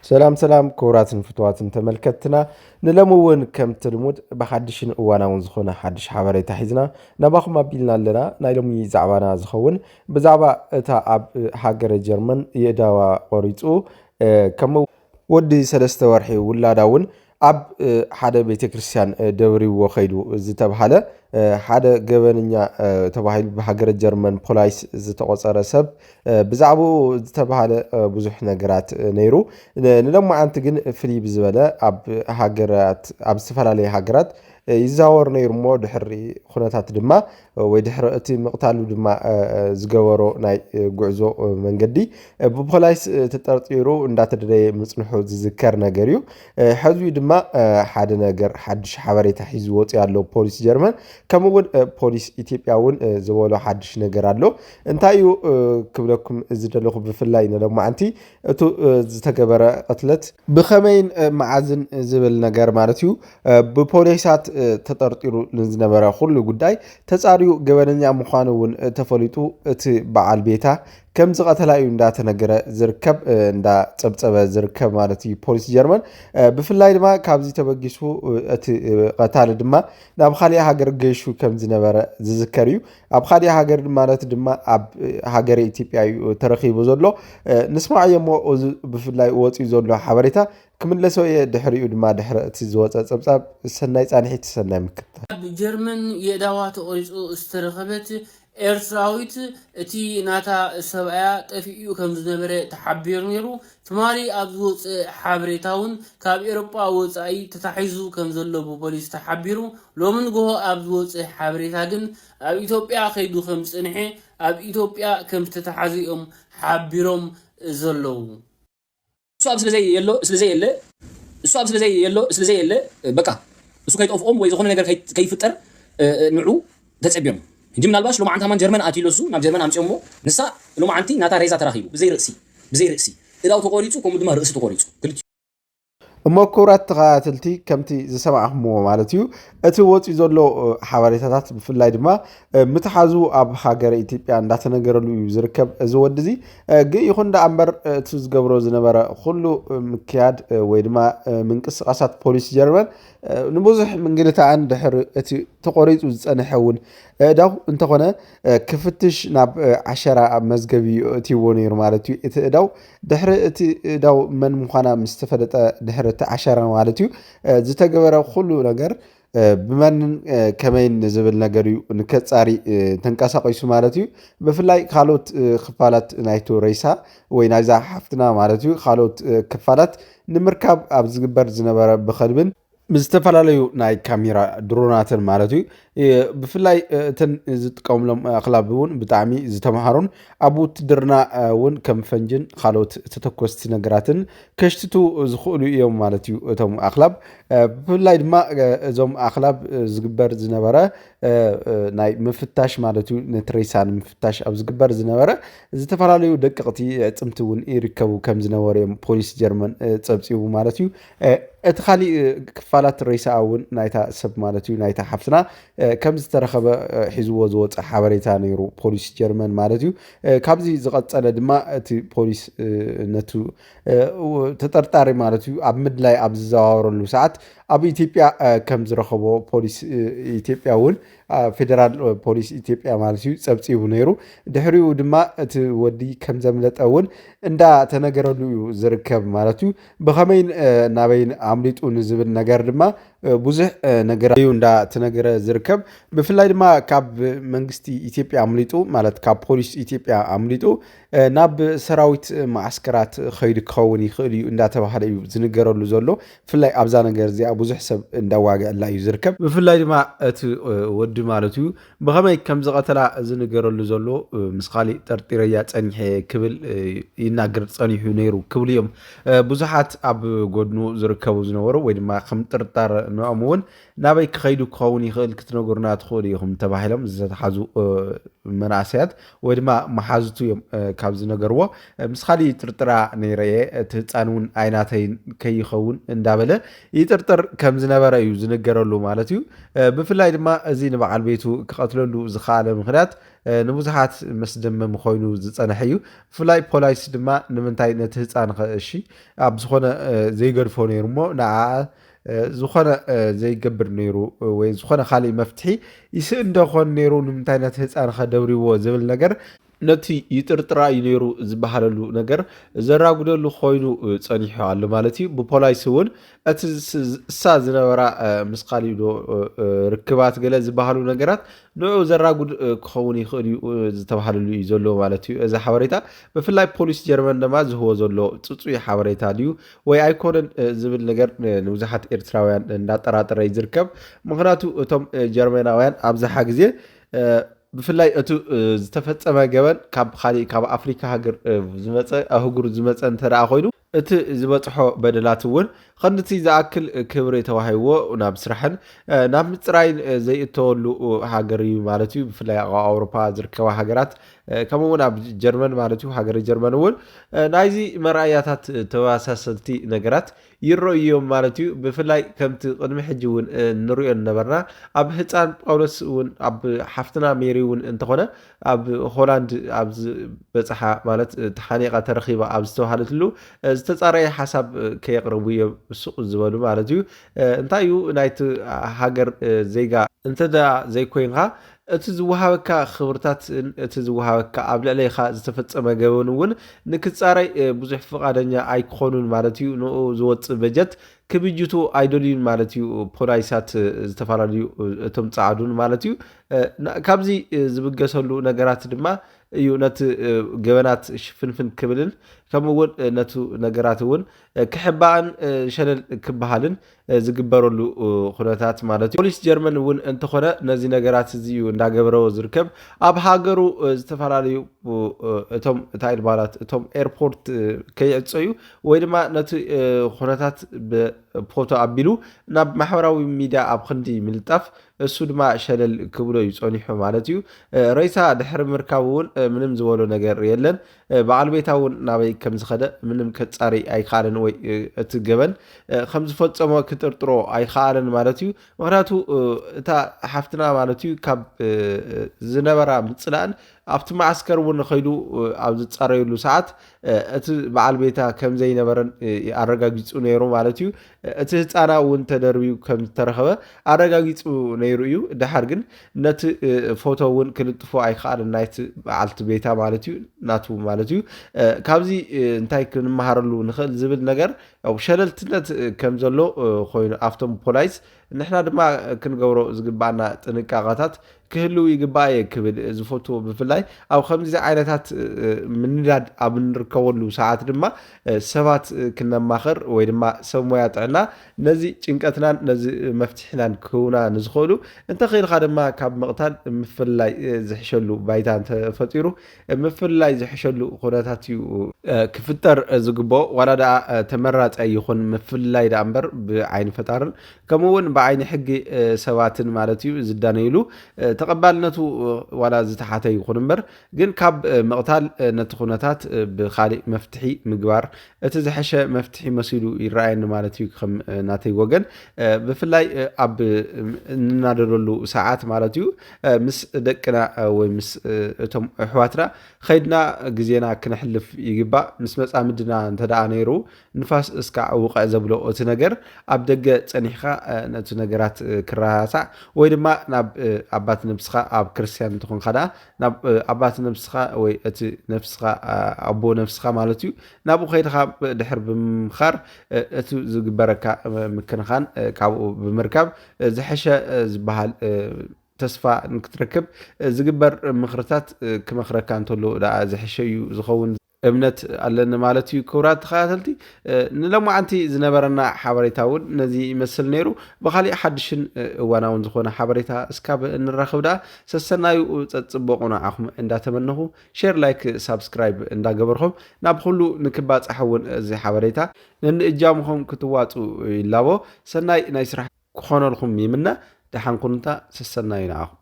ሰላም ክቡራትን ፍትዋትን ተመልከትና ንለምውን ከም ትልሙድ ብሓድሽን እዋናውን ዝኾነ ሓድሽ ሓበሬታ ሒዝና ናባኹም ኣቢልና ኣለና። ናይ ሎሚ ዛዕባና ዝኸውን ብዛዕባ እታ ኣብ ሃገረ ጀርመን የእዳዋ ቆሪፁ ከም ወዲ 3 ወርሒ ውላዳ እውን ኣብ ሓደ ቤተክርስትያን ደብሪዎ ኸይዱ ዝተባሃለ ሓደ ገበነኛ ተባሂሉ ብሃገረ ጀርመን ፖላይስ ዝተቆፀረ ሰብ ብዛዕባኡ ዝተባሃለ ብዙሕ ነገራት ነይሩ። ንሎማዓንቲ ግን ፍልይ ብዝበለ ኣብ ሃገራት ኣብ ዝተፈላለዩ ሃገራት ይዛወር ነይሩ እሞ ድሕሪ ኩነታት ድማ ወይ ድሕሪ እቲ ምቕታሉ ድማ ዝገበሮ ናይ ጉዕዞ መንገዲ ብፖላይስ ተጠርጢሩ እንዳተደለየ ምፅንሑ ዝዝከር ነገር እዩ። ሕዚ ድማ ሓደ ነገር ሓድሽ ሓበሬታ ሒዙ ወፂ ያለው ፖሊስ ጀርመን ከምኡውን ፖሊስ ኢትዮጵያ እውን ዝበሎ ሓድሽ ነገር ኣሎ። እንታይ እዩ ክብለኩም ዝደለኹ ብፍላይ ንሎማዓንቲ እቲ ዝተገበረ ቅትለት ብኸመይን መዓዝን ዝብል ነገር ማለት እዩ ብፖሊሳት ተጠርጢሩ ዝነበረ ኩሉ ጉዳይ ተፃሪዩ ገበነኛ ምዃኑ እውን ተፈሊጡ እቲ በዓል ቤታ ከም ዝቀተላ እዩ እንዳተነገረ ዝርከብ እንዳፀብፀበ ዝርከብ ማለት እዩ ፖሊስ ጀርመን። ብፍላይ ድማ ካብዚ ተበጊሱ እቲ ቀታሊ ድማ ናብ ካሊእ ሃገር ገይሹ ከም ዝነበረ ዝዝከር እዩ። ኣብ ካሊእ ሃገር ማለት ድማ ኣብ ሃገረ ኢትዮጵያ እዩ ተረኺቡ ዘሎ ንስማዕ እሞ ብፍላይ ወፂኡ ዘሎ ሓበሬታ ክምለሰው ድሕሪኡ ድማ ድሕሪ እቲ ዝወፀ ፀብፃብ ሰናይ ፃንሒት ሰናይ ምክትታል። ኣብ ጀርመን የእዳዋ ተቆሪፁ ዝተረኸበት ኤርትራዊት እቲ ናታ ሰብኣያ ጠፊኡ ከም ዝነበረ ተሓቢሩ ነይሩ። ትማሊ ኣብ ዝወፅእ ሓበሬታ እውን ካብ ኤሮጳ ወፃኢ ተታሒዙ ከም ዘሎ ብፖሊስ ተሓቢሩ። ሎሚ ንግሆ ኣብ ዝወፅእ ሓበሬታ ግን ኣብ ኢትዮጵያ ከይዱ ከም ዝፅንሐ ኣብ ኢትዮጵያ ከም ዝተታሓዙኦም ሓቢሮም ዘለዉ እሱ ኣብ ስለዘየለ በቃ እሱ ከይጠፍኦም ወይ ዝኾነ ነገር ከይፍጠር ንዑ ተፀቢዮም እንጂ ምናልባሽ ሎማዓንቲ ሃማን ጀርመን ኣትይሎሱ ናብ ጀርመን ኣምፅኦሞ ንሳ ሎማዓንቲ ናታ ሬዛ ተራኺቡ ብዘይ ርእሲ እዳው ተቆሪፁ ከምኡ ድማ ርእሲ ተቆሪፁ እሞ ክቡራት ተኸታተልቲ ከምቲ ዝሰማዕኹምዎ ማለት እዩ እቲ ወፂኡ ዘሎ ሓበሬታታት ብፍላይ ድማ ምትሓዙ ኣብ ሃገረ ኢትዮጵያ እንዳተነገረሉ እዩ ዝርከብ እዚ ወዲ እዚ ግን ይኹን ዳ እምበር እቲ ዝገብሮ ዝነበረ ኩሉ ምክያድ ወይ ድማ ምንቅስቃሳት ፖሊስ ጀርመን ንብዙሕ ምንግልታዕን ድሕሪ እቲ ተቆሪፁ ዝፀንሐ እውን እዳው እንተኾነ ክፍትሽ ናብ ዓሸራ መዝገቢ እትይዎ ነይሩ ማለት እዩ። እቲ እዳው ድሕሪ እቲ እዳው መን ምዃና ምስ ተፈለጠ ድሕሪ እቲ ዓሸራ ማለት እዩ ዝተገበረ ኩሉ ነገር ብመንን ከመይን ዝብል ነገር እዩ ንከፃሪ ተንቀሳቂሱ ማለት እዩ። ብፍላይ ካልኦት ክፋላት ናይቱ ሬሳ ወይ ናይዛ ሓፍትና ማለት እዩ ካልኦት ክፋላት ንምርካብ ኣብ ዝግበር ዝነበረ ብኸልብን ብዝተፈላለዩ ናይ ካሜራ ድሮናትን ማለት እዩ ብፍላይ እተን ዝጥቀምሎም ኣኽላብ እውን ብጣዕሚ ዝተምሃሩን ኣብ ውትድርና እውን ከም ፈንጅን ካልኦት ተተኮስቲ ነገራትን ከሽትቱ ዝኽእሉ እዮም ማለት እዩ እቶም ኣኽላብ። ብፍላይ ድማ እዞም ኣኽላብ ዝግበር ዝነበረ ናይ ምፍታሽ ማለት እዩ ነቲ ሬሳ ንምፍታሽ ኣብ ዝግበር ዝነበረ ዝተፈላለዩ ደቀቕቲ ዕፅምቲ እውን ይርከቡ ከም ዝነበሩ እዮም ፖሊስ ጀርመን ፀብፂቡ ማለት እዩ። እቲ ካሊእ ክፋላት ሬሳ እውን ናይታ ሰብ ማለት እዩ ናይታ ሓፍትና ከም ዝተረኸበ ሒዝዎ ዝወፅእ ሓበሬታ ነይሩ ፖሊስ ጀርመን ማለት እዩ። ካብዚ ዝቐፀለ ድማ እቲ ፖሊስ ነቱ ተጠርጣሪ ማለት እዩ ኣብ ምድላይ ኣብ ዝዘዋወረሉ ሰዓት ኣብ ኢትዮጵያ ከም ዝረኸቦ ፖሊስ ኢትዮጵያ እውን ፌደራል ፖሊስ ኢትዮጵያ ማለት እዩ ፀብፂቡ ነይሩ። ድሕሪኡ ድማ እቲ ወዲ ከም ዘምለጠ እውን እንዳተነገረሉ እዩ ዝርከብ ማለት እዩ። ብኸመይን ናበይን ኣምሊጡ ንዝብል ነገር ድማ ብዙሕ ነገር እዩ እንዳተነገረ ዝርከብ። ብፍላይ ድማ ካብ መንግስቲ ኢትዮጵያ ኣምሊጡ ማለት ካብ ፖሊስ ኢትዮጵያ ኣምሊጡ ናብ ሰራዊት ማዓስከራት ከይዱ ክኸውን ይኽእል እዩ እንዳተባሃለ እዩ ዝንገረሉ ዘሎ። ብፍላይ ኣብዛ ነገር እዚኣ ብዙሕ ሰብ እንዳዋግዐላ እዩ ዝርከብ። ብፍላይ ድማ እቲ ወዲ ማለት እዩ ብኸመይ ከም ዝቐተላ ዝንገረሉ ዘሎ ምስ ካሊእ ጠርጢረያ ፀኒሐ ክብል ይናገር ፀኒሑ ነይሩ ክብሉ እዮም ብዙሓት ኣብ ጎድኑ ዝርከቡ ዝነበሩ ወይ ድማ ከም ጥርጣረ ንኦም እውን ናበይ ክኸይዱ ክኸውን ይኽእል ክትነግሩና ትኽእሉ ኢኹም ተባሂሎም ዝተታሓዙ مناسيات ودما محازتو كاب زنغرو مسخالي ترترا نيري تهصانون عيناتين كيخون اندابله يترتر كم زنبره يو زنغرلو مالتيو بفلاي دما ازي نبعال بيتو كقتللو زخاله مخنات نبوزحات مسدمم خوينو زصنحيو فلاي بولايس دما نمنتاي نتهصان خشي اب زخونه زيغرفو نيرمو نا زخونه زيغبر نيرو وي زخونه خالي مفتحي يسند خون نيرو نمنتاي نتهصان خدوريو زبل ነገር ነቲ ይጥርጥራ ይነሩ ዝበሃለሉ ነገር ዘራጉደሉ ኮይኑ ጸኒሑ ኣሎ ማለት እዩ ብፖላይስ እውን እቲ እሳ ዝነበራ ምስኻሊዶ ርክባት ገለ ዝበሃሉ ነገራት ንዑ ዘራጉድ ክኸውን ይኽእል እዩ ዝተባሃለሉ እዩ ዘሎ ማለት እዩ እዚ ሓበሬታ ብፍላይ ፖሊስ ጀርመን ድማ ዝህቦ ዘሎ ፅፁይ ሓበሬታ ድዩ ወይ ኣይኮነን ዝብል ነገር ንብዙሓት ኤርትራውያን እንዳጠራጠረ ይዝርከብ ምክንያቱ እቶም ጀርመናውያን ኣብዝሓ ግዜ بفلاي اتو ዝተፈጸመ ገበን ካብ አፍሪካ ሃገር ዝመጸ አህጉር ዝመጸ እንተራ ኮይኑ እቲ ዝበጽሖ በደላት እውን ከንቲ ዝኣክል ክብሪ ተዋሂቦ ናብ ስራሕን ናብ ምጽራይን ዘይእተወሉ ሃገር እዩ ማለት እዩ ብፍላይ ኣብ ኣውሮፓ ዝርከባ ሃገራት ከምኡውን ኣብ ጀርመን ማለት እዩ ሃገር ጀርመን እውን ናይዚ መርኣያታት ተዋሳሰልቲ ነገራት ይረኣዮም ማለት እዩ ብፍላይ ከምቲ ቅድሚ ሕጂ እውን ንሪኦ ነበርና ኣብ ህፃን ጳውሎስ እውን ኣብ ሓፍትና ሜሪ እውን እንተኾነ ኣብ ሆላንድ ኣብ በጽሓ ማለት ተሓኒቃ ተረኺባ ኣብ ዝተባሃለትሉ ዝተጻረየ ሓሳብ ከየቅርቡ እዮም ሱቅ ዝበሉ ማለት እዩ እንታይ እዩ ናይቲ ሃገር ዜጋ እንተዳ ዘይኮይንካ እቲ ዝወሃበካ ክብርታት እቲ ዝወሃበካ ኣብ ልዕሊኻ ዝተፈጸመ ገበን እውን ንክጻረይ ብዙሕ ፍቃደኛ ኣይክኾኑን ማለት እዩ ንኡ ዝወፅእ በጀት ክብጅቱ ኣይደልዩን ማለት እዩ ፖላይሳት ዝተፈላለዩ እቶም ጻዕዱን ማለት እዩ ካብዚ ዝብገሰሉ ነገራት ድማ እዩ ነቲ ገበናት ሽፍንፍን ክብልን ከምኡውን ነቱ ነገራት እውን ክሕባእን ሸለል ክበሃልን ዝግበረሉ ኩነታት ማለት እዩ ፖሊስ ጀርመን እውን እንተኾነ ነዚ ነገራት እዚ እዩ እንዳገበረው ዝርከብ ኣብ ሃገሩ ዝተፈላለዩ እቶም ታይልባላት እቶም ኤርፖርት ከይዕፀዩ ወይ ድማ ነቲ ኩነታት ፎቶ ኣቢሉ ናብ ማሕበራዊ ሚድያ ኣብ ክንዲ ምልጣፍ እሱ ድማ ሸለል ክብሎ እዩ ጸኒሑ ማለት እዩ ረይሳ ድሕሪ ምርካብ እውን ምንም ዝበሎ ነገር የለን በዓል ቤታ እውን ናበይ ከም ዝኸደ ምንም ከጻሪ ኣይከኣለን ወይ እቲ ገበን ከም ዝፈጸሞ ክጥርጥሮ ኣይከኣለን ማለት እዩ ምክንያቱ እታ ሓፍትና ማለት እዩ ካብ ዝነበራ ምጽላእን ኣብቲ ማዕስከር እውን ኸይዱ ኣብ ዝጻረየሉ ሰዓት እቲ በዓል ቤታ ከም ዘይነበረን ኣረጋጊጹ ነይሩ ማለት እዩ እቲ ህፃና እውን ተደርቢዩ ከም ዝተረኸበ ኣረጋጊጹ ነይሩ እዩ ድሓር ግን ነቲ ፎቶ እውን ክልጥፎ ኣይከኣልን ናይቲ በዓልቲ ቤታ ማለት እዩ ናቱ ማለት እዩ ካብዚ እንታይ ክንመሃረሉ ንኽእል ዝብል ነገር ሸለልትነት ከም ዘሎ ኮይኑ ኣብቶም ፖላይስ ንሕና ድማ ክንገብሮ ዝግባአና ጥንቃቐታት ክህልው ይግባእ ክብል ዝፈትዎ ብፍላይ ኣብ ከምዚ ዓይነታት ምንዳድ ኣብ ንርከበሉ ሰዓት ድማ ሰባት ክነማኸር ወይ ድማ ሰብ ሞያ ጥዕና ነዚ ጭንቀትናን ነዚ መፍትሕናን ክውና ንዝኽእሉ እንተኺልካ ድማ ካብ ምቕታል ምፍላይ ዝሕሸሉ ባይታ እንተፈጢሩ ምፍላይ ዝሕሸሉ ኩነታት እዩ ክፍጠር ዝግብኦ ዋላ ደኣ ተመራፂ ይኹን ምፍላይ ዳ እምበር ብዓይኒ ፈጣርን ከምኡውን ብዓይኒ ሕጊ ሰባትን ማለት እዩ ዝዳነይሉ ተቐባልነቱ ዋላ ዝተሓተ ይኹን እምበር ግን ካብ ምቕታል ነቲ ኩነታት ብኻሊእ መፍትሒ ምግባር እቲ ዝሐሸ መፍትሒ መሲሉ ይረኣየኒ ማለት እዩ ከም ናተይ ወገን ብፍላይ ኣብ እናደለሉ ሰዓት ማለት እዩ ምስ ደቅና ወይ ምስ እቶም ኣሕዋትና ኸይድና ግዜና ክነሕልፍ ይግባእ ምስ መጻምድና እንተደኣ ነይሩ ንፋስ እስካዕ ውቕዕ ዘብሎ እቲ ነገር ኣብ ደገ ጸኒሕካ ነቲ ነገራት ክረሳዕ ወይ ድማ ናብ ኣባት ነብስኻ ኣብ ክርስቲያን እንትኾንካ ደኣ ናብ ኣባት ነብስኻ ወይ እቲ ነፍስኻ ኣቦ ነፍስኻ ማለት እዩ ናብኡ ኸይድካ ድሕር ብምምኻር እቲ ዝግበረካ ምክንኻን ካብኡ ብምርካብ ዝሐሸ ዝበሃል ተስፋ ንክትረክብ ዝግበር ምኽርታት ክመኽረካ እንተሎ ደኣ ዝሐሸ እዩ ዝኸውን እምነት ኣለኒ ማለት እዩ ክቡራት ተኸታተልቲ ንሎማዓንቲ ዝነበረና ሓበሬታ እውን ነዚ ይመስል ነይሩ ብኻሊእ ሓድሽን እዋናውን ዝኾነ ሓበሬታ እስካብ እንራኸብ ደኣ ሰሰናዩ ፀፅበቑ ንዓኹም እንዳተመነኹ ሼር ላይክ ሳብስክራይብ እንዳገበርኹም ናብ ኩሉ ንክባፅሕ እውን እዚ ሓበሬታ ነንእጃምኹም ክትዋፁ ይላቦ ሰናይ ናይ ስራሕ ክኾነልኩም ይምነ ደሓን ኩንታ ሰሰናዩ ንዓኹም